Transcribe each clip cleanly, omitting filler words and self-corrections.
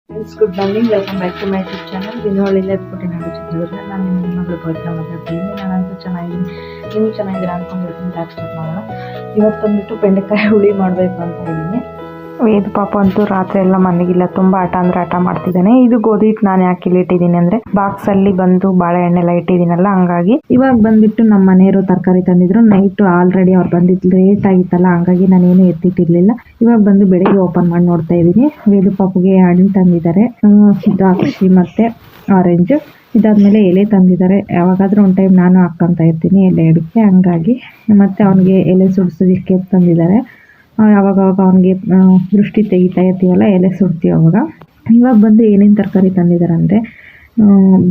Friends, good morning. Welcome back to my YouTube channel ದಿನವಳಿಂದ ಎತ್ಕೊಟ್ಟಿನಾಡು ಚಿತ್ರದುರ್ಗ. ನಾನು ನಿಮ್ಮ ಹೆಣ್ಮಗಳು ಪವಿತ್ರ ಮಾತಾಡ್ತಿದ್ದೀನಿ. ನಾನಂತೂ ಚೆನ್ನಾಗಿದ್ದೀನಿ, ನೀವು ಚೆನ್ನಾಗಿದ್ದೀರಾ ಅಂದ್ಕೊಂಡಿರ್ತೀನಿ. ಬ್ಯಾಕ್ ಸ್ಟಾರ್ಟ್ ಮಾಡೋಣ. ಇವತ್ತು ಬಂದುಬಿಟ್ಟು ಬೆಂಡೆಕಾಯಿ ಹುಳಿ ಮಾಡಬೇಕು ಅಂತ ಇದ್ದೀನಿ. ವೇದ ಪಾಪ ಅಂತೂ ರಾತ್ರಿ ಎಲ್ಲ ಮನೆಗಿಲ್ಲ, ತುಂಬ ಆಟ ಅಂದರೆ ಆಟ ಮಾಡ್ತಿದ್ದಾನೆ. ಇದು ಗೋಧಿ ಹಿಟ್ಟು ನಾನು ಯಾಕೆ ಇಲ್ಲಿ ಇಟ್ಟಿದ್ದೀನಿ ಅಂದರೆ ಬಾಕ್ಸಲ್ಲಿ ಬಂದು ಬಾಳೆಹಣ್ಣೆಲ್ಲ ಇಟ್ಟಿದ್ದೀನಲ್ಲ, ಹಂಗಾಗಿ. ಇವಾಗ ಬಂದುಬಿಟ್ಟು ನಮ್ಮ ಮನೆಯವರು ತರಕಾರಿ ತಂದಿದ್ರು. ನೈಟು ಆಲ್ರೆಡಿ ಅವ್ರು ಬಂದಿದ್ದು ಲೇಟ್ ಆಗಿತ್ತಲ್ಲ, ಹಂಗಾಗಿ ನಾನೇನು ಎತ್ತಿಟ್ಟಿರಲಿಲ್ಲ. ಇವಾಗ ಬಂದು ಬೆಳಿಗ್ಗೆ ಓಪನ್ ಮಾಡಿ ನೋಡ್ತಾ ಇದ್ದೀನಿ. ವೇದ ಪಾಪುಗೆ ಹಣ್ಣು ತಂದಿದ್ದಾರೆ, ದ್ರಾಕ್ಷಿ ಮತ್ತು ಆರೆಂಜ್. ಇದಾದ್ಮೇಲೆ ಎಲೆ ತಂದಿದ್ದಾರೆ. ಯಾವಾಗಾದ್ರೂ ಒಂದು ಟೈಮ್ ನಾನು ಹಾಕ್ಕೊಂತ ಇರ್ತೀನಿ ಎಲೆ ಅಡಿಕೆ, ಹಂಗಾಗಿ. ಮತ್ತು ಅವನಿಗೆ ಎಲೆ ಸುಡಿಸೋದಕ್ಕೆ ತಂದಿದ್ದಾರೆ. ಅವಾಗ ಅವನಿಗೆ ದೃಷ್ಟಿ ತೆಗಿತಾ ಇರ್ತೀವಲ್ಲ, ಎಲೆ ಸುಡ್ತೀವಿ ಅವಾಗ. ಇವಾಗ ಬಂದು ಏನೇನು ತರಕಾರಿ ತಂದಿದ್ದಾರೆ ಅಂದರೆ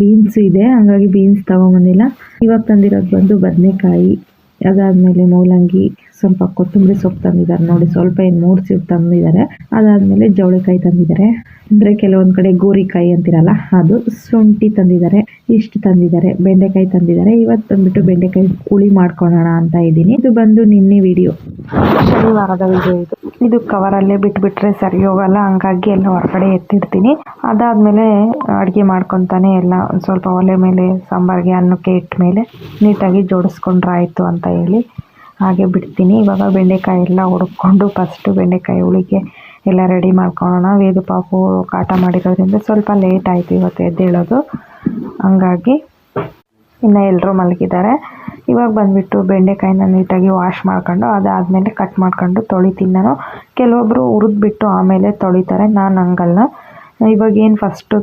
ಬೀನ್ಸ್ ಇದೆ, ಹಂಗಾಗಿ ಬೀನ್ಸ್ ತೊಗೊಂಬಂದಿಲ್ಲ. ಇವಾಗ ತಂದಿರೋದು ಬಂದು ಬದನೆಕಾಯಿ, ಅದಾದಮೇಲೆ ಮೂಲಂಗಿ, ಸ್ವಲ್ಪ ಕೊತ್ತಂಬರಿ ಸೊಪ್ಪು ತಂದಿದ್ದಾರೆ ನೋಡಿ, ಸ್ವಲ್ಪ 3 ಸೀಟ್ ತಂದಿದ್ದಾರೆ. ಅದಾದಮೇಲೆ ಜವಳಿಕಾಯಿ ತಂದಿದ್ದಾರೆ, ಅಂದರೆ ಕೆಲವೊಂದು ಕಡೆ ಗೋರಿಕಾಯಿ ಅಂತಿರಲ್ಲ ಅದು. ಶುಂಠಿ ತಂದಿದ್ದಾರೆ, ಇಷ್ಟು ತಂದಿದ್ದಾರೆ. ಬೆಂಡೆಕಾಯಿ ತಂದಿದ್ದಾರೆ. ಇವತ್ತು ಬಂದುಬಿಟ್ಟು ಬೆಂಡೆಕಾಯಿ ಹುಳಿ ಮಾಡ್ಕೊಳ್ಳೋಣ ಅಂತ ಇದ್ದೀನಿ. ಇದು ಬಂದು ನಿನ್ನೆ ವಿಡಿಯೋ, ಶನಿವಾರದ ವಿಡಿಯೋ ಇದು ಕವರಲ್ಲೇ ಬಿಟ್ಬಿಟ್ರೆ ಸರಿ ಹೋಗಲ್ಲ, ಹಂಗಾಗಿ ಎಲ್ಲ ಹೊರಗಡೆ ಎತ್ತಿಡ್ತೀನಿ. ಅದಾದಮೇಲೆ ಅಡುಗೆ ಮಾಡ್ಕೊತಾನೆ ಎಲ್ಲ ಸ್ವಲ್ಪ ಒಲೆ ಮೇಲೆ ಸಾಂಬಾರಿಗೆ ಅನ್ನಕ್ಕೆ ಇಟ್ಟ ಮೇಲೆ ನೀಟಾಗಿ ಜೋಡಿಸ್ಕೊಂಡ್ರೆ ಆಯಿತು ಅಂತ ಹೇಳಿ ಹಾಗೆ ಬಿಡ್ತೀನಿ. ಇವಾಗ ಬೆಂಡೆಕಾಯಿ ಎಲ್ಲ ಹುಡುಕೊಂಡು ಫಸ್ಟು ಬೆಂಡೆಕಾಯಿ ಹುಳಿಗೆ ಎಲ್ಲ ರೆಡಿ ಮಾಡ್ಕೊಳ್ಳೋಣ. ವೇದು ಪಾಪು ಕಾಟ ಮಾಡಿರೋದ್ರಿಂದ ಸ್ವಲ್ಪ ಲೇಟ್ ಆಯಿತು ಇವತ್ತು ಎದ್ದೇಳೋದು, ಹಂಗಾಗಿ ಇನ್ನು ಎಲ್ಲರೂ ಮಲಗಿದ್ದಾರೆ. ಇವಾಗ ಬಂದುಬಿಟ್ಟು ಬೆಂಡೆಕಾಯಿನ ನೀಟಾಗಿ ವಾಶ್ ಮಾಡ್ಕೊಂಡು ಅದಾದಮೇಲೆ ಕಟ್ ಮಾಡ್ಕೊಂಡು ತೊಳಿತೀನಿ ನಾನು. ಕೆಲವೊಬ್ಬರು ಹುರಿದ್ಬಿಟ್ಟು ಆಮೇಲೆ ತೊಳಿತಾರೆ, ನಾನು ಹಂಗಲ್ಲ. ಇವಾಗ ಏನು ಫಸ್ಟು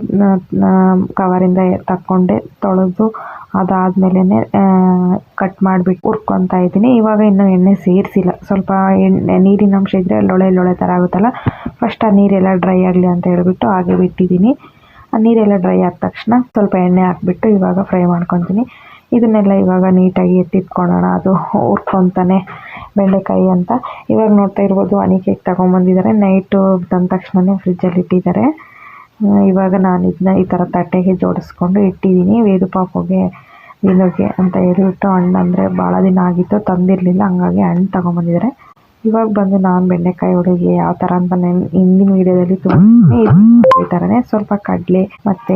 ಕವರಿಂದ ತಕ್ಕೊಂಡೆ ತೊಳೆದು ಅದಾದಮೇಲೆ ಕಟ್ ಮಾಡಿಬಿಟ್ಟು ಹುರ್ಕೊತಾ ಇದ್ದೀನಿ. ಇವಾಗ ಇನ್ನೂ ಎಣ್ಣೆ ಸೇರಿಸಿಲ್ಲ, ಸ್ವಲ್ಪ ನೀರಿನ ಅಂಶ ಇದ್ದರೆ ಲೊಳೆ ಥರ ಆಗುತ್ತಲ್ಲ, ಫಸ್ಟ್ ಆ ನೀರೆಲ್ಲ ಡ್ರೈ ಆಗಲಿ ಅಂತ ಹೇಳ್ಬಿಟ್ಟು ಹಾಗೆ ಬಿಟ್ಟಿದ್ದೀನಿ. ಆ ನೀರೆಲ್ಲ ಡ್ರೈ ಆದ ತಕ್ಷಣ ಸ್ವಲ್ಪ ಎಣ್ಣೆ ಹಾಕ್ಬಿಟ್ಟು ಇವಾಗ ಫ್ರೈ ಮಾಡ್ಕೊತೀನಿ. ಇದನ್ನೆಲ್ಲ ಇವಾಗ ನೀಟಾಗಿ ಎತ್ತಿಟ್ಕೊಳ್ಳೋಣ, ಅದು ಹುರ್ಕೊತಾನೆ ಬೆಂಡೆಕಾಯಿ ಅಂತ. ಇವಾಗ ನೋಡ್ತಾ ಇರ್ಬೋದು ಹನಿ ಕೇಕ್ ತೊಗೊಂಬಂದಿದ್ದಾರೆ. ನೈಟು ತಂದ ತಕ್ಷಣವೇ ಫ್ರಿಜ್ಜಲ್ಲಿ ಇಟ್ಟಿದ್ದಾರೆ. ಇವಾಗ ನಾನು ಇದನ್ನ ಈ ಥರ ತಟ್ಟೆಗೆ ಜೋಡಿಸ್ಕೊಂಡು ಇಟ್ಟಿದ್ದೀನಿ. ವೇದು ಪಾಪುಗೆ ವಿನುಗೆ ಅಂತ ಹೇಳಿಬಿಟ್ಟು ಹಣ್ಣು, ಅಂದರೆ ಭಾಳ ದಿನ ಆಗಿತ್ತು ತಂದಿರಲಿಲ್ಲ, ಹಂಗಾಗಿ ಹಣ್ಣು ತೊಗೊಂಬಂದಿದ್ದಾರೆ. ಇವಾಗ ಬಂದು ನಾನು ಬೆಂಡೆಕಾಯಿ ಹುಳಿಗೆ ಯಾವ ಥರ ಅಂತ ಹಿಂದಿನ ವೀಡಿಯೋದಲ್ಲಿ ಈ ಥರನೇ ಸ್ವಲ್ಪ ಕಡಲೆ ಮತ್ತು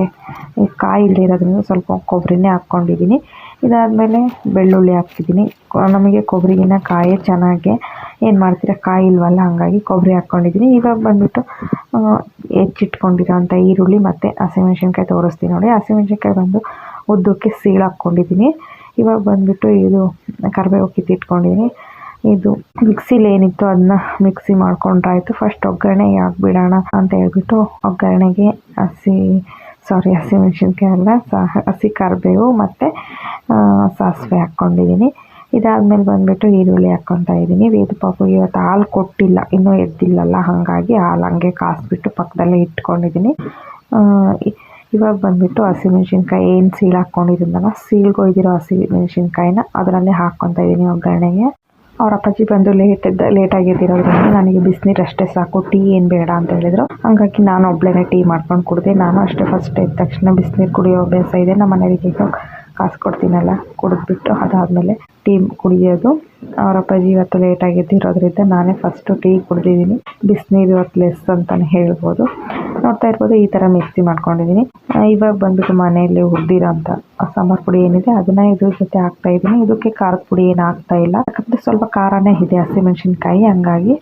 ಕಾಯಿ ಇಲ್ಲದೆ ಇರೋದ್ರಿಂದ ಸ್ವಲ್ಪ ಕೊಬ್ಬರಿನೇ ಹಾಕ್ಕೊಂಡಿದ್ದೀನಿ. ಇದಾದಮೇಲೆ ಬೆಳ್ಳುಳ್ಳಿ ಹಾಕ್ತಿದ್ದೀನಿ. ನಮಗೆ ಕೊಬ್ಬರಿಗಿನ್ನ ಕಾಯೇ ಚೆನ್ನಾಗೆ, ಏನು ಮಾಡ್ತೀರಾ ಕಾಯಿ ಇಲ್ವಲ್ಲ, ಹಂಗಾಗಿ ಕೊಬ್ಬರಿ ಹಾಕ್ಕೊಂಡಿದ್ದೀನಿ. ಇವಾಗ ಬಂದುಬಿಟ್ಟು ಹೆಚ್ಚಿಟ್ಕೊಂಡಿರೋಂಥ ಈರುಳ್ಳಿ ಮತ್ತು ಹಸಿಮೆಣ್ಸಿನ್ಕಾಯಿ ತೋರಿಸ್ತೀನಿ ನೋಡಿ. ಹಸಿಮೆಣ್ಸಿನ್ಕಾಯಿ ಬಂದು ಉದ್ದಕ್ಕೆ ಸೀಳು ಹಾಕ್ಕೊಂಡಿದ್ದೀನಿ. ಇವಾಗ ಬಂದುಬಿಟ್ಟು ಇದು ಕರಿಬೇವು ಕಿತ್ತಿಟ್ಕೊಂಡಿದ್ದೀನಿ. ಇದು ಮಿಕ್ಸಿಲಿ ಏನಿತ್ತು ಅದನ್ನ ಮಿಕ್ಸಿ ಮಾಡ್ಕೊಂಡ್ರಾಯ್ತು. ಫಸ್ಟ್ ಒಗ್ಗರಣೆಗೆ ಹಾಕ್ಬಿಡೋಣ ಅಂತ ಹೇಳ್ಬಿಟ್ಟು ಒಗ್ಗರಣೆಗೆ ಹಸಿಮೆಣ್ಸಿನ್ಕಾಯಿ ಅಲ್ಲ, ಹಸಿ ಕರಿಬೇವು ಮತ್ತು ಸಾಸಿವೆ ಹಾಕ್ಕೊಂಡಿದ್ದೀನಿ. ಇದಾದಮೇಲೆ ಬಂದುಬಿಟ್ಟು ಈರುಳ್ಳಿ ಹಾಕ್ಕೊತಾ ಇದ್ದೀನಿ. ವೇದು ಪಾಪುಗೆ ಇವತ್ತು ಹಾಲು ಕೊಟ್ಟಿಲ್ಲ, ಇನ್ನೂ ಎದ್ದಿಲ್ಲಲ್ಲ, ಹಾಗಾಗಿ ಹಾಲು ಹಂಗೆ ಕಾಸಿಬಿಟ್ಟು ಪಕ್ಕದಲ್ಲೇ ಇಟ್ಕೊಂಡಿದ್ದೀನಿ. ಇವಾಗ ಬಂದುಬಿಟ್ಟು ಹಸಿಮೆಣ್ಸಿನ್ಕಾಯಿ ಏನು ಸೀಳು ಹಾಕ್ಕೊಂಡಿದ್ದೀನಲ್ಲ, ಸೀಳ್ಗೊಯ್ದಿರೋ ಹಸಿಮೆಣ್ಸಿನ್ಕಾಯಿನ ಅದರಲ್ಲೇ ಹಾಕ್ಕೊತಾ ಇದ್ದೀನಿ ಒಗ್ಗರಣೆಗೆ. ಅವ್ರ ಅಪ್ಪಾಜಿ ಬಂದು ಲೇಟಾಗಿ ಎದ್ದಿರೋದ್ರಿಂದ ನನಗೆ ಬಿಸಿನೀರು ಅಷ್ಟೇ ಸಾಕು, ಟೀ ಏನು ಬೇಡ ಅಂತ ಹೇಳಿದರು. ಹಂಗಾಗಿ ನಾನು ಒಬ್ಬಳೇ ಟೀ ಮಾಡ್ಕೊಂಡು ಕುಡಿದೆ. ನಾನು ಅಷ್ಟೇ ಫಸ್ಟ್ ಎದ್ದ ತಕ್ಷಣ ಬಿಸಿನೀರು ಕುಡಿಯೋ ಅಭ್ಯಾಸ ಇದೆ. ನಮ್ಮ ಮನೆಯವರಿಗೆ ಕಾಸು ಕೊಡ್ತೀನಲ್ಲ, ಕುಡಿದ್ಬಿಟ್ಟು ಅದಾದಮೇಲೆ ಟೀ ಕುಡಿಯೋದು. ಅವ್ರ ಅಪ್ಪಾಜಿ ಇವತ್ತು ಲೇಟಾಗಿ ಎದ್ದಿರೋದ್ರಿಂದ ನಾನೇ ಫಸ್ಟು ಟೀ ಕುಡಿದಿದ್ದೀನಿ. ಬಿಸಿನೀರು ಇವತ್ತು ಲೆಸ್ ಅಂತಲೇ ಹೇಳ್ಬೋದು. ನೋಡ್ತಾ ಇರ್ಬೋದು ಈ ಥರ ಮಿಕ್ಸಿ ಮಾಡ್ಕೊಂಡಿದ್ದೀನಿ. ಇವಾಗ ಬಂದುಬಿಟ್ಟು ಮನೆಯಲ್ಲಿ ಹುರಿದಿರೋ ಅಂಥ ಸಾಂಬಾರು ಪುಡಿ ಏನಿದೆ ಅದನ್ನು ಇದ್ರ ಜೊತೆ ಹಾಕ್ತಾಯಿದ್ದೀನಿ. ಇದಕ್ಕೆ ಖಾರದ ಪುಡಿ ಏನು ಹಾಕ್ತಾಯಿಲ್ಲ, ಯಾಕಂದರೆ ಸ್ವಲ್ಪ ಖಾರನೇ ಇದೆ ಹಸಿಮೆಣ್ಸಿನ್ಕಾಯಿ, ಹಂಗಾಗಿ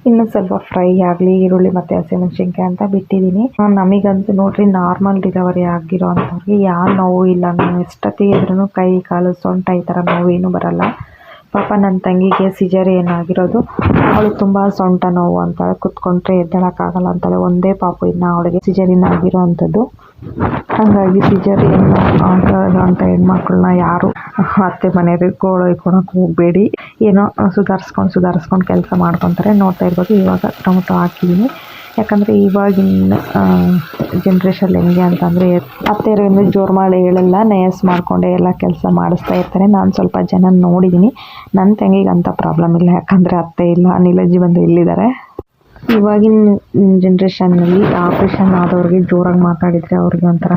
ಇನ್ನೂ ಸ್ವಲ್ಪ ಫ್ರೈ ಆಗಲಿ ಈರುಳ್ಳಿ ಮತ್ತು ಹಸಿಮೆಣ್ಸಿನ್ಕಾಯಿ ಅಂತ ಬಿಟ್ಟಿದ್ದೀನಿ. ನಮಗಂತೂ ನೋಡ್ರಿ, ನಾರ್ಮಲ್ ಡಿಲಿವರಿ ಆಗಿರೋ ಅಂಥವ್ರಿಗೆ ಯಾವ ನೋವು ಇಲ್ಲ. ನಾನು ಎಷ್ಟೊತ್ತಿಗಿದ್ರೂ ಕೈ ಕಾಲು ಸೊಂಟ ಈ ಥರ ನೋವು ಏನೂ ಬರಲ್ಲ. ಪಾಪ ನನ್ನ ತಂಗಿಗೆ ಸಿಜರಿಯನ್ ಆಗಿರೋದು, ಅವಳು ತುಂಬ ಸೊಂಟ ನೋವು ಅಂತಾಳೆ, ಕುತ್ಕೊಂಡ್ರೆ ಎದ್ದೇಳೋಕ್ಕಾಗಲ್ಲ ಅಂತಾಳೆ. ಒಂದೇ ಪಾಪು ಇನ್ನು ಅವಳಿಗೆ ಸಿಜರಿಯನ್ ಆಗಿರೋ ಅಂಥದ್ದು. ಹಾಗಾಗಿ ಸಿಜರಿಯನ್ ಅಂತ ಹೆಣ್ಮಕ್ಳನ್ನ ಯಾರು ಅತ್ತೆ ಮನೆಯವ್ರಿಗೆ ಗೋಳೊಯ್ಕೊಳಕ್ಕೆ ಹೋಗಬೇಡಿ. ಏನೋ ಸುಧಾರಿಸ್ಕೊಂಡು ಕೆಲಸ ಮಾಡ್ಕೊತಾರೆ. ನೋಡ್ತಾ ಇರ್ಬೋದು ಇವಾಗ ಟೊಮೊಟೊ ಹಾಕಿದ್ದೀನಿ. ಯಾಕಂದರೆ ಇವಾಗಿನ ಜನ್ರೇಷನ್ ಹೆಂಗೆ ಅಂತಂದರೆ ಅತ್ತೆಯರಿಂದ ಜೋರು ಮಾಡಿ ಹೇಳಲ್ಲ, ನಯಸ್ ಮಾಡಿಕೊಂಡೆ ಎಲ್ಲ ಕೆಲಸ ಮಾಡಿಸ್ತಾ ಇರ್ತಾರೆ. ನಾನು ಸ್ವಲ್ಪ ಜನ ನೋಡಿದ್ದೀನಿ. ನನ್ನ ತಂಗಿಗೆ ಅಂಥ ಪ್ರಾಬ್ಲಮ್ ಇಲ್ಲ, ಯಾಕಂದರೆ ಅತ್ತೆ ಇಲ್ಲ, ನೀಲಜ್ಜಿ ಬಂದು ಇಲ್ಲಿದ್ದಾರೆ. ಇವಾಗಿನ ಜನ್ರೇಷನ್ನಲ್ಲಿ ಆಪ್ರೇಷನ್ ಆದವ್ರಿಗೆ ಜೋರಾಗಿ ಮಾತಾಡಿದರೆ ಅವ್ರಿಗೆ ಒಂಥರ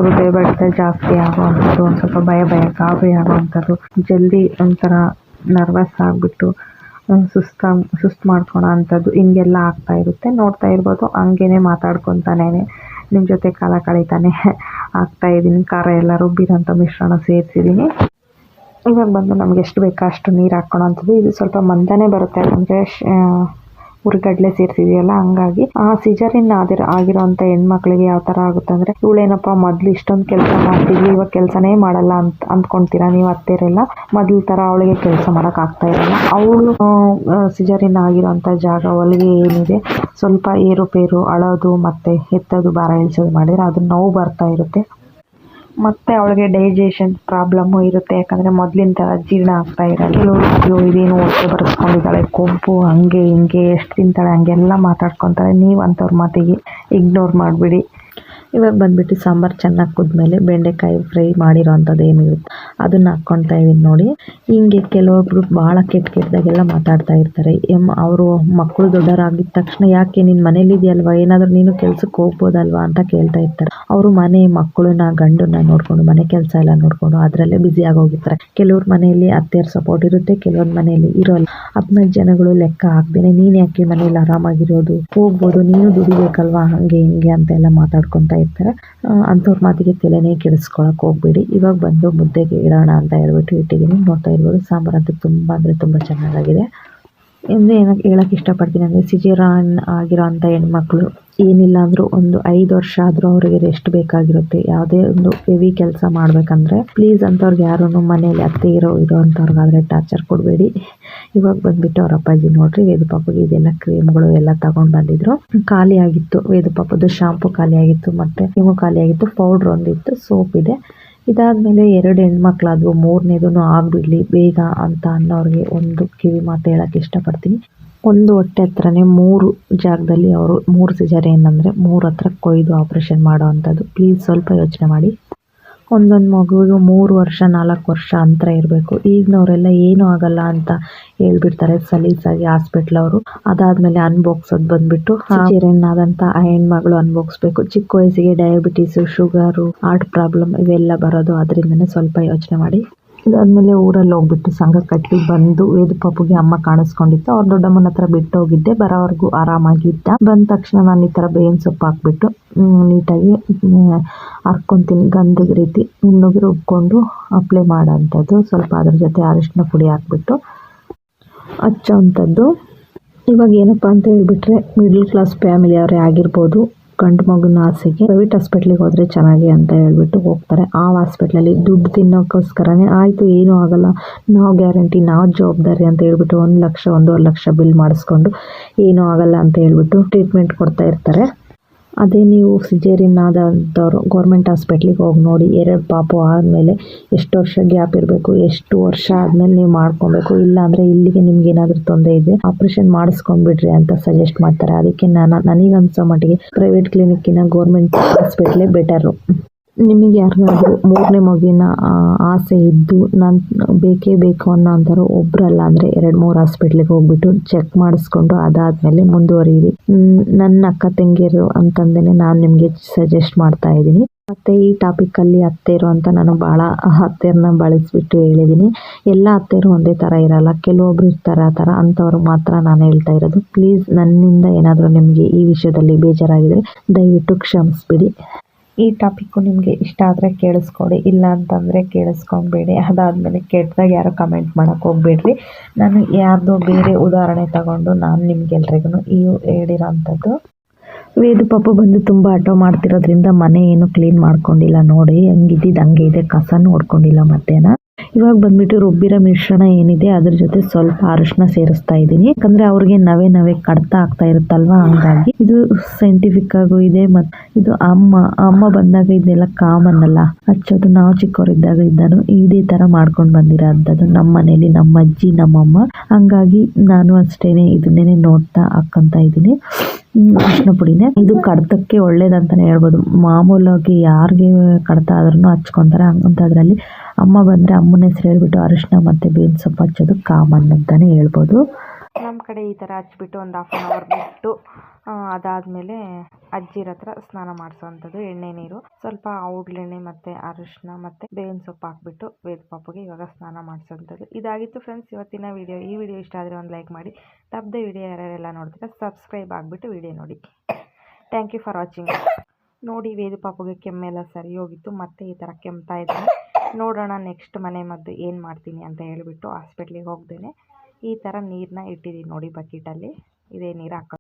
ಹೃದಯ ಬಡಿತ ಜಾಸ್ತಿ ಆಗುವಂಥದ್ದು, ಒಂದು ಸ್ವಲ್ಪ ಭಯ ಗಾಬರಿ ಆಗುವಂಥದ್ದು, ಜಲ್ದಿ ಒಂಥರ ನರ್ವಸ್ ಆಗಿಬಿಟ್ಟು ಸುಸ್ತು ಮಾಡ್ಕೊಳೋ ಅಂಥದ್ದು ಹಿಂಗೆಲ್ಲ ಆಗ್ತಾ ಇರುತ್ತೆ. ನೋಡ್ತಾ ಇರ್ಬೋದು ಹಂಗೇನೆ ಮಾತಾಡ್ಕೊತಾನೆ ನಿಮ್ಮ ಜೊತೆ ಕಾಲ ಕಳೀತಾನೆ ಆಗ್ತಾ ಇದ್ದೀನಿ. ಖಾರ ಎಲ್ಲ ರುಬ್ಬಿರೋಂಥ ಮಿಶ್ರಣ ಸೇರಿಸಿದ್ದೀನಿ. ಇವಾಗ ಬಂದು ನಮ್ಗೆ ಎಷ್ಟು ಬೇಕೋ ಅಷ್ಟು ನೀರು ಹಾಕ್ಕೊಳೋ ಅಂಥದ್ದು. ಇದು ಸ್ವಲ್ಪ ಮಂದನೇ ಬರುತ್ತೆ, ಯಾಕಂದರೆ ಹುರಿಗಡಲೆ ಸೇರಿಸಿದೆಯಲ್ಲ, ಹಂಗಾಗಿ ಆ ಸಿಜರಿನ್ ಆಗಿರೋಂಥ ಹೆಣ್ಮಕ್ಳಿಗೆ ಯಾವ ಥರ ಆಗುತ್ತೆ ಅಂದರೆ, ಇವಳೇನಪ್ಪ ಮೊದಲು ಇಷ್ಟೊಂದು ಕೆಲಸ ಮಾಡ್ತಿದ್ವಿ, ಇವಾಗ ಕೆಲಸನೇ ಮಾಡಲ್ಲ ಅಂತ ಅಂದ್ಕೊಳ್ತೀರಾ ನೀವು ಅತ್ತೆರೆಲ್ಲ. ಮೊದಲ ಥರ ಅವಳಿಗೆ ಕೆಲಸ ಮಾಡೋಕ್ಕಾಗ್ತಾ ಇರಲ್ಲ. ಅವಳು ಸಿಜರಿನ್ ಆಗಿರೋಂಥ ಜಾಗ ಹೊಲಿಗೆ ಏನಿದೆ ಸ್ವಲ್ಪ ಏರುಪೇರು ಅಳೋದು ಮತ್ತು ಎತ್ತೋದು ಭಾರ ಇಳಿಸೋದು ಮಾಡಿದರೆ ಅದು ನೋವು ಬರ್ತಾ ಇರುತ್ತೆ. ಮತ್ತು ಅವಳಿಗೆ ಡೈಜೆಷನ್ ಪ್ರಾಬ್ಲಮ್ಮು ಇರುತ್ತೆ, ಯಾಕಂದರೆ ಮೊದಲಿನ ಥರ ಜೀರ್ಣ ಆಗ್ತಾ ಇರಲ್ಲ. ಕೆಲವರು ಇದೇನು ಹೊಟ್ಟೆ ಬರೆಸ್ಕೊಂಡಿದ್ದಾಳೆ, ಕೊಬ್ಬು ಹಂಗೆ ಹಿಂಗೆ ಎಷ್ಟು ತಿಂತಾಳೆ ಹಂಗೆಲ್ಲ ಮಾತಾಡ್ಕೊತಾಳೆ. ನೀವು ಅಂಥವ್ರ ಮಾತಿಗೆ ಇಗ್ನೋರ್ ಮಾಡಿಬಿಡಿ. ಇವಾಗ ಬಂದುಬಿಟ್ಟು ಸಾಂಬಾರು ಚೆನ್ನಾಗಿ ಕುದ್ಮೇಲೆ ಬೆಂಡೆಕಾಯಿ ಫ್ರೈ ಮಾಡಿರೋ ಅಂಥದ್ದು ಏನಿರುತ್ತೆ ಅದನ್ನು ಹಾಕ್ಕೊಳ್ತಾ ಇದ್ದೀನಿ ನೋಡಿ. ಹಿಂಗೆ ಕೆಲವೊಬ್ರು ಭಾಳ ಕೆಟ್ಟದಾಗೆಲ್ಲ ಮಾತಾಡ್ತಾ ಇರ್ತಾರೆ. ಅವರು ಮಕ್ಕಳು ದೊಡ್ಡವರಾಗಿದ್ದ ತಕ್ಷಣ ಯಾಕೆ ನಿನ್ನ ಮನೇಲಿದೆಯಲ್ವ, ಏನಾದರೂ ನೀನು ಕೆಲ್ಸಕ್ಕೆ ಹೋಗ್ಬೋದಲ್ವಾ ಅಂತ ಕೇಳ್ತಾ ಇರ್ತಾರೆ. ಅವರು ಮನೆ ಮಕ್ಕಳನ್ನ ಗಂಡನ್ನ ನೋಡಿಕೊಂಡು ಮನೆ ಕೆಲಸ ಎಲ್ಲ ನೋಡಿಕೊಂಡು ಅದರಲ್ಲೇ ಬ್ಯುಸಿ ಆಗೋಗಿರ್ತಾರೆ. ಕೆಲವ್ರ ಮನೆಯಲ್ಲಿ ಅತ್ತೆಯರ ಸಪೋರ್ಟ್ ಇರುತ್ತೆ, ಕೆಲವೊಂದು ಮನೆಯಲ್ಲಿ ಇರೋಲ್ಲ. ಅದನ್ನ ಜನಗಳು ಲೆಕ್ಕ ಹಾಕ್ದೇನೆ ನೀನು ಯಾಕೆ ಮನೇಲಿ ಆರಾಮಾಗಿರೋದು, ಹೋಗ್ಬೋದು, ನೀನು ದುಡಿಬೇಕಲ್ವಾ, ಹಂಗೆ ಹಿಂಗೆ ಅಂತೆಲ್ಲ ಮಾತಾಡ್ಕೊತಾ ಇರ್ತಾರೆ. ಅಂಥವ್ರ ಮಾತಿಗೆ ತಲೆನೇ ಕೆಡಿಸ್ಕೊಳಕ್ಕೆ ಹೋಗ್ಬೇಡಿ. ಇವಾಗ ಬಂದು ಮುದ್ದೆಗೆ ಇಡೋಣ ಅಂತ ಹೇಳ್ಬಿಟ್ಟು ಇಟ್ಟಿದ್ದೀನಿ. ನೋಡ್ತಾ ಇರ್ಬೋದು ಸಾಂಬಾರು ಅಂತೂ ತುಂಬ ಅಂದರೆ ತುಂಬ ಚೆನ್ನಾಗಾಗಿದೆ. ಎಂದು ಹೇಳಕ್ಕೆ ಇಷ್ಟಪಡ್ತೀನಿ ಅಂದರೆ, ಸಿಜೇರಿಯನ್ ಆಗಿರೋ ಅಂಥ ಹೆಣ್ಮಕ್ಳು ಏನಿಲ್ಲ ಅಂದರೂ ಒಂದು 5 ವರ್ಷ ಆದರೂ ಅವರಿಗೆ ರೆಸ್ಟ್ ಬೇಕಾಗಿರುತ್ತೆ. ಯಾವುದೇ ಒಂದು ಹೆವಿ ಕೆಲಸ ಮಾಡಬೇಕಂದ್ರೆ ಪ್ಲೀಸ್ ಅಂಥವ್ರಿಗೆ ಯಾರೂ ಮನೇಲಿ ಅತ್ತೆ ಇರೋ ಅಂಥವ್ರಿಗಾದರೆ ಟಾರ್ಚರ್ ಕೊಡಬೇಡಿ. ಇವಾಗ ಬಂದುಬಿಟ್ಟು ಅವ್ರ ಅಪ್ಪಾಜಿ ನೋಡ್ರಿ ವೇದು ಪಾಪಗೆ ಇದೆಲ್ಲ ಕ್ರೀಮ್ಗಳು ಎಲ್ಲ ತಗೊಂಡು ಬಂದಿದ್ರು. ಖಾಲಿ ಆಗಿತ್ತು, ವೇದು ಪಾಪದ್ದು ಶಾಂಪು ಖಾಲಿ ಆಗಿತ್ತು, ಮತ್ತು ಕ್ರೀಮು ಖಾಲಿ ಆಗಿತ್ತು, ಪೌಡ್ರ್ ಒಂದಿತ್ತು, ಸೋಪ್ ಇದೆ. ಇದಾದಮೇಲೆ 2 ಹೆಣ್ಮಕ್ಳಾದ್ವು, 3ನೇದೂ ಆಗಿಬಿಡಲಿ ಬೇಗ ಅಂತ ಅನ್ನೋರಿಗೆ ಒಂದು ಕಿವಿ ಮಾತು ಹೇಳೋಕ್ಕೆ ಇಷ್ಟಪಡ್ತೀನಿ. ಒಂದು ಹೊಟ್ಟೆ ಹತ್ರನೇ 3 ಜಾಗದಲ್ಲಿ ಅವರು 3 ಸಿಜರಿಯನ್ ಅಂದರೆ 3 ಹತ್ರ ಕೊಯ್ದು ಆಪ್ರೇಷನ್ ಮಾಡೋ ಅಂಥದ್ದು. ಪ್ಲೀಸ್ ಸ್ವಲ್ಪ ಯೋಚನೆ ಮಾಡಿ. ಒಂದೊಂದು ಮಗುವಿಗೂ 3 ವರ್ಷ 4 ವರ್ಷ ಅಂತರ ಇರಬೇಕು. ಈಗಿನವರೆಲ್ಲ ಏನೂ ಆಗಲ್ಲ ಅಂತ ಹೇಳ್ಬಿಡ್ತಾರೆ ಸಲೀಸಾಗಿ ಹಾಸ್ಪಿಟ್ಲವರು. ಅದಾದಮೇಲೆ ಅನ್ಬೋಗ್ಸೋದು ಬಂದುಬಿಟ್ಟು ಸಿಜೇರಿಯನ್ ಆದಂಥ ಆ ಹೆಣ್ಮಗಳು ಅನ್ಬೋಗಿಸ್ಬೇಕು. ಚಿಕ್ಕ ವಯಸ್ಸಿಗೆ ಡಯಾಬಿಟೀಸು, ಶುಗರು, ಹಾರ್ಟ್ ಪ್ರಾಬ್ಲಮ್ ಇವೆಲ್ಲ ಬರೋದು ಅದರಿಂದನೇ. ಸ್ವಲ್ಪ ಯೋಚನೆ ಮಾಡಿ. ಇದಾದಮೇಲೆ ಊರಲ್ಲಿ ಹೋಗ್ಬಿಟ್ಟು ಸಂಘ ಕಟ್ಟಿ ಬಂದು ವೇದು ಪಾಪುಗೆ ಅಮ್ಮ ಕಾಣಿಸ್ಕೊಂಡಿತ್ತು. ಅವ್ರ ದೊಡ್ಡಮ್ಮನ ಹತ್ರ ಬಿಟ್ಟು ಹೋಗಿದ್ದೆ, ಬರೋವರೆಗೂ ಆರಾಮಾಗಿದ್ದ. ಬಂದ ತಕ್ಷಣ ನಾನು ಈ ಥರ ಬೇವಿನ ಸೊಪ್ಪು ಹಾಕ್ಬಿಟ್ಟು ನೀಟಾಗಿ ಹರ್ಕೊತೀನಿ, ಗಂಧದ ರೀತಿ ನುಣ್ಣಗೆ ರುಬ್ಕೊಂಡು ಅಪ್ಲೈ ಮಾಡೋ ಅಂಥದ್ದು. ಸ್ವಲ್ಪ ಅದ್ರ ಜೊತೆ ಅರಿಶಿನ ಪುಡಿ ಹಾಕ್ಬಿಟ್ಟು ಹಚ್ಚೋ ಅಂಥದ್ದು. ಇವಾಗ ಏನಪ್ಪ ಅಂತ ಹೇಳಿಬಿಟ್ರೆ, ಮಿಡ್ಲ್ ಕ್ಲಾಸ್ ಫ್ಯಾಮಿಲಿ ಅವರೇ ಆಗಿರ್ಬೋದು, ಗಂಡು ಮಗುನ ಆಸೆಗೆ ಪ್ರೈವೇಟ್ ಹಾಸ್ಪಿಟ್ಲಿಗೆ ಹೋದರೆ ಚೆನ್ನಾಗಿ ಅಂತ ಹೇಳ್ಬಿಟ್ಟು ಹೋಗ್ತಾರೆ. ಆ ಹಾಸ್ಪಿಟ್ಲಲ್ಲಿ ದುಡ್ಡು ತಿನ್ನೋಕ್ಕೋಸ್ಕರನೇ ಆಯಿತು ಏನೂ ಆಗಲ್ಲ, ನಾವು ಗ್ಯಾರಂಟಿ, ನಾವು ಜವಾಬ್ದಾರಿ ಅಂತ ಹೇಳ್ಬಿಟ್ಟು 1 ಲಕ್ಷ 1.5 ಲಕ್ಷ ಬಿಲ್ ಮಾಡಿಸ್ಕೊಂಡು ಏನೂ ಆಗಲ್ಲ ಅಂತ ಹೇಳ್ಬಿಟ್ಟು ಟ್ರೀಟ್ಮೆಂಟ್ ಕೊಡ್ತಾ ಇರ್ತಾರೆ. ಅದೇ ನೀವು ಸಿಜೇರಿಯನ್ ಆದಂಥವ್ರು ಗೌರ್ಮೆಂಟ್ ಹಾಸ್ಪಿಟ್ಲಿಗೆ ಹೋಗಿ ನೋಡಿ. 2 ಪಾಪು ಆದಮೇಲೆ ಎಷ್ಟು ವರ್ಷ ಗ್ಯಾಪ್ ಇರಬೇಕು, ಎಷ್ಟು ವರ್ಷ ಆದಮೇಲೆ ನೀವು ಮಾಡ್ಕೊಬೇಕು. ಇಲ್ಲಾಂದರೆ ಇಲ್ಲಿಗೆ ನಿಮ್ಗೆ ಏನಾದರೂ ತೊಂದರೆ ಇದೆ ಆಪ್ರೇಷನ್ ಮಾಡಿಸ್ಕೊಂಡ್ಬಿಡ್ರಿ ಅಂತ ಸಜೆಸ್ಟ್ ಮಾಡ್ತಾರೆ. ಅದಕ್ಕೆ ನನಗನ್ಸೋ ಮಟ್ಟಿಗೆ ಪ್ರೈವೇಟ್ ಕ್ಲಿನಿಕ್ಕಿನ ಗೌರ್ಮೆಂಟ್ ಹಾಸ್ಪಿಟ್ಲೇ ಬೆಟರು. ನಿಮಗೆ ಯಾರಿಗಾದ್ರೂ 3ನೇ ಮಗುವಿನ ಆಸೆ ಇದ್ದು ನಾನು ಬೇಕೇ ಬೇಕು ಅನ್ನೋ ಅಂಥವ್ರು ಒಬ್ಬರಲ್ಲ ಅಂದರೆ 2-3 ಹಾಸ್ಪಿಟ್ಲಿಗೆ ಹೋಗ್ಬಿಟ್ಟು ಚೆಕ್ ಮಾಡಿಸ್ಕೊಂಡು ಅದಾದಮೇಲೆ ಮುಂದುವರಿಯಿರಿ. ನನ್ನ ಅಕ್ಕ ತಂಗಿಯರು ಅಂತಂದೇ ನಾನು ನಿಮಗೆ ಸಜೆಸ್ಟ್ ಮಾಡ್ತಾ ಇದ್ದೀನಿ. ಮತ್ತು ಈ ಟಾಪಿಕಲ್ಲಿ ಅತ್ತೆರು ಅಂತ ನಾನು ಭಾಳ ಅತ್ತೆರನ್ನ ಬಳಸಿಬಿಟ್ಟು ಹೇಳಿದ್ದೀನಿ. ಎಲ್ಲ ಅತ್ತೆರು ಒಂದೇ ಥರ ಇರಲ್ಲ, ಕೆಲವೊಬ್ರು ಇರ್ತಾರೆ ಆ ಥರ. ಅಂಥವ್ರು ಮಾತ್ರ ನಾನು ಹೇಳ್ತಾ ಇರೋದು. ಪ್ಲೀಸ್ ನನ್ನಿಂದ ಏನಾದರೂ ನಿಮಗೆ ಈ ವಿಷಯದಲ್ಲಿ ಬೇಜಾರಾಗಿದ್ದರೆ ದಯವಿಟ್ಟು ಕ್ಷಮಿಸ್ಬಿಡಿ. ಈ ಟಾಪಿಕ್ಕು ನಿಮಗೆ ಇಷ್ಟ ಆದರೆ ಕೇಳಿಸ್ಕೊಡಿ, ಇಲ್ಲ ಅಂತಂದರೆ ಕೇಳಿಸ್ಕೊಬೇಡಿ. ಅದಾದಮೇಲೆ ಕೆಟ್ಟದಾಗ ಯಾರು ಕಮೆಂಟ್ ಮಾಡೋಕ್ಕೆ ಹೋಗ್ಬೇಡ್ರಿ. ನಾನು ಯಾರ್ದೋ ಬೇರೆ ಉದಾಹರಣೆ ತಗೊಂಡು ನಾನು ನಿಮ್ಗೆಲ್ರಿಗೂ ಹೇಳಿರೋ ಅಂಥದ್ದು. ವೇದು ಪಾಪ ಬಂದು ತುಂಬ ಆಟೋ ಮಾಡ್ತಿರೋದ್ರಿಂದ ಮನೆ ಏನು ಕ್ಲೀನ್ ಮಾಡ್ಕೊಂಡಿಲ್ಲ ನೋಡಿ, ಹಂಗಿದ್ದಿದ್ದು ಹಂಗೆ ಇದೆ, ಕಸನೂ ಹೊಡ್ಕೊಂಡಿಲ್ಲ ಮತ್ತೇನ. ಇವಾಗ ಬಂದ್ಬಿಟ್ಟು ರುಬ್ಬಿರೋ ಮಿಶ್ರಣ ಏನಿದೆ ಅದ್ರ ಜೊತೆ ಸ್ವಲ್ಪ ಅರಿಶಿನ ಸೇರಿಸ್ತಾ ಇದ್ದೀನಿ. ಯಾಕಂದರೆ ಅವ್ರಿಗೆ ನವೆ ಕಡ್ತಾ ಆಗ್ತಾ ಇರುತ್ತಲ್ವ, ಹಂಗಾಗಿ ಇದು ಸೈಂಟಿಫಿಕ್ ಆಗೂ ಇದೆ. ಮತ್ತು ಇದು ಅಮ್ಮ ಬಂದಾಗ ಇದೆಲ್ಲ ಕಾಮನ್ ಅಲ್ಲ ಹಚ್ಚೋದು. ನಾವು ಚಿಕ್ಕವರಿದ್ದಾಗ ಇದ್ದಾನು ಇದೇ ಥರ ಮಾಡ್ಕೊಂಡು ಬಂದಿರೋ ಅಂಥದ್ದು ನಮ್ಮ ಮನೇಲಿ, ನಮ್ಮ ಅಜ್ಜಿ ನಮ್ಮಮ್ಮ. ಹಂಗಾಗಿ ನಾನು ಅಷ್ಟೇನೆ ಇದನ್ನೇ ನೋಡ್ತಾ ಹಾಕ್ಕೊಂತ ಇದ್ದೀನಿ ಅರಿಶಿನ ಪುಡಿನೇ. ಇದು ಕಡ್ತಕ್ಕೆ ಒಳ್ಳೇದಂತಲೇ ಹೇಳ್ಬೋದು. ಮಾಮೂಲಾಗಿ ಯಾರಿಗೆ ಕಡ್ತ ಆದ್ರೂ ಹಚ್ಕೊತಾರೆ. ಅಂಥದ್ರಲ್ಲಿ ಅಮ್ಮ ಬಂದರೆ ಅಮ್ಮನ ಹೆಸರು ಹೇಳ್ಬಿಟ್ಟು ಅರಿಶಿನ ಮತ್ತು ಬೇವಿನ ಸೊಪ್ಪು ಹಚ್ಚೋದು ಕಾಮನ್ ಅಂತಲೇ ಹೇಳ್ಬೋದು. ನಮ್ಮ ಕಡೆ ಈ ಥರ ಹಚ್ಬಿಟ್ಟು ಒಂದು 1/2 hour ಬಿಟ್ಟು ಅದಾದಮೇಲೆ ಅಜ್ಜಿರ ಹತ್ರ ಸ್ನಾನ ಮಾಡಿಸೋವಂಥದ್ದು. ಎಣ್ಣೆ ನೀರು, ಸ್ವಲ್ಪ ಔಡ್ಲೆಣ್ಣೆ ಮತ್ತು ಅರಿಶಿನ ಮತ್ತು ಬೇವಿನ ಸೊಪ್ಪು ಹಾಕ್ಬಿಟ್ಟು ವೇದ ಪಾಪುಗೆ ಇವಾಗ ಸ್ನಾನ ಮಾಡಿಸೋವಂಥದ್ದು. ಇದಾಗಿತ್ತು ಫ್ರೆಂಡ್ಸ್ ಇವತ್ತಿನ ವಿಡಿಯೋ. ಈ ವಿಡಿಯೋ ಇಷ್ಟ ಆದರೆ ಒಂದು ಲೈಕ್ ಮಾಡಿ, ತಪ್ಪದೆ ವಿಡಿಯೋ ಯಾರ್ಯಾರೆಲ್ಲ ನೋಡ್ತೀರಾ ಸಬ್ಸ್ಕ್ರೈಬ್ ಆಗಿಬಿಟ್ಟು ವಿಡಿಯೋ ನೋಡಿ. Thank you for watching. ನೋಡಿ ವೇದ ಪಾಪುಗೆ ಕೆಮ್ಮೆಲ್ಲ ಸರಿ ಹೋಗಿತ್ತು, ಮತ್ತೆ ಈ ಥರ ಕೆಮ್ತಾ ಇದ್ದೀನಿ. ನೋಡೋಣ ನೆಕ್ಸ್ಟ್ ಮನೆ ಮದ್ದು ಏನು ಮಾಡ್ತೀನಿ ಅಂತ ಹೇಳಿಬಿಟ್ಟು ಹಾಸ್ಪಿಟ್ಲಿಗೆ ಹೋಗ್ದೇನೆ ಈ ಥರ ನೀರನ್ನ ಇಟ್ಟಿದ್ದೀನಿ ನೋಡಿ ಬಕೆಟಲ್ಲಿ. ಇದೇ ನೀರು ಹಾಕೋ